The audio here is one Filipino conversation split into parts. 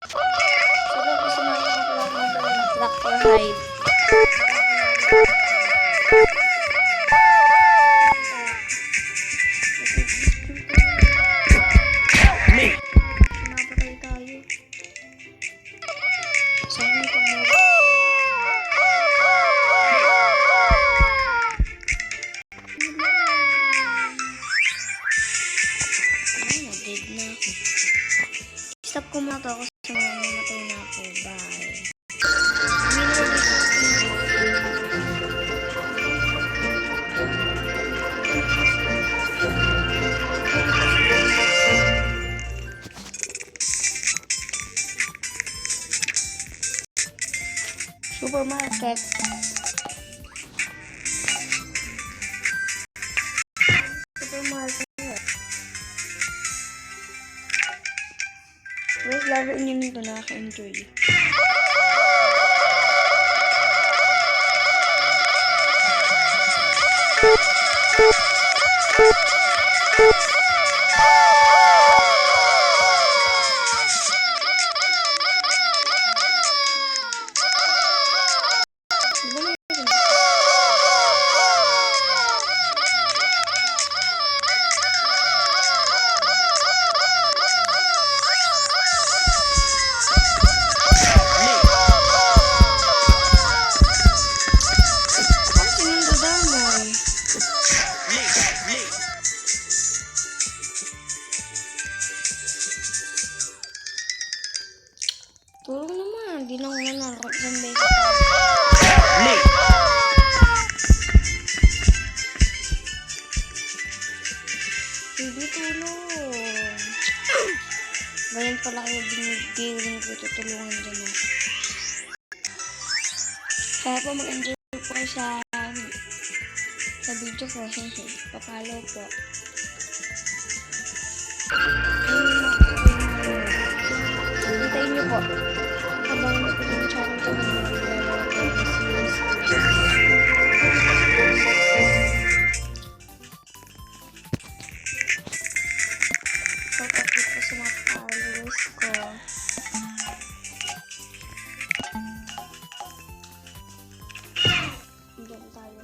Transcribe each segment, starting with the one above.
Siguro gusto namin mag tractor ride. Napatay tayo. Sana ito mo. Dead na ako. Stop ko muna to kasi mamatay na ako. Bye. Supermarket. Supermarket. Guys, laruin nyo nito, nakaka-enjoy. Tulong naman, di lang nanarap sa beses. Hindi tulong. Ganyan pala kayo binigay ko tutulungan dyan ako. Kaya po mag-enjoy po kayo sa video ko. Papalaw po. Hintayin niyo po. Habang nyo po yung channel ko ng maglalaro ko ng series. Papakit ko sa mga followers ko. Diyan tayo.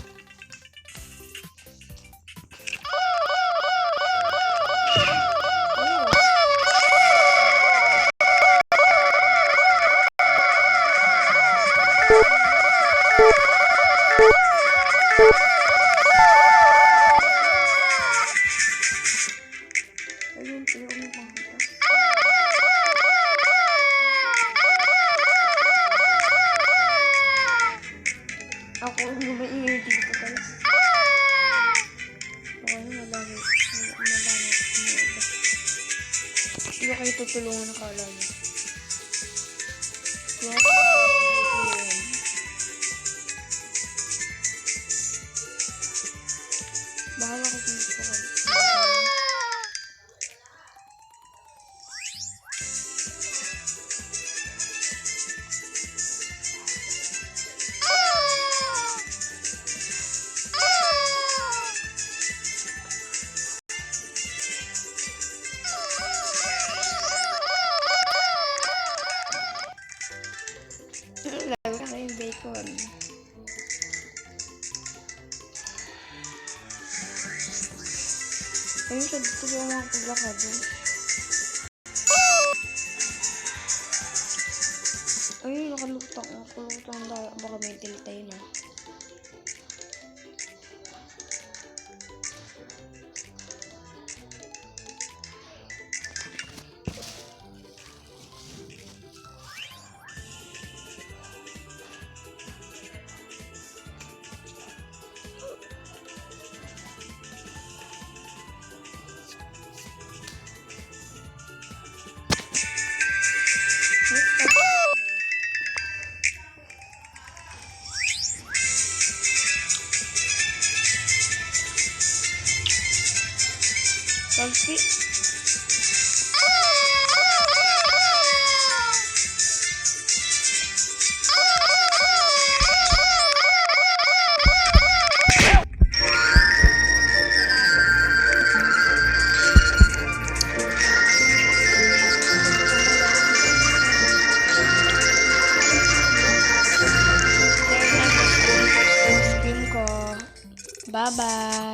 Ayun, tayo umipangatas. Ako ang gumaingay dito, guys. Okay, madami. Hindi ko kayo tutulungan na kala niyo. Bahala ko kung gusto ko. Lagi na yung bacon. Ayun siya, dito yung mga paglakad. Ayun, nakalutang. Nakalutang daw. Baka may tiltay na. Selfie. Bye-bye!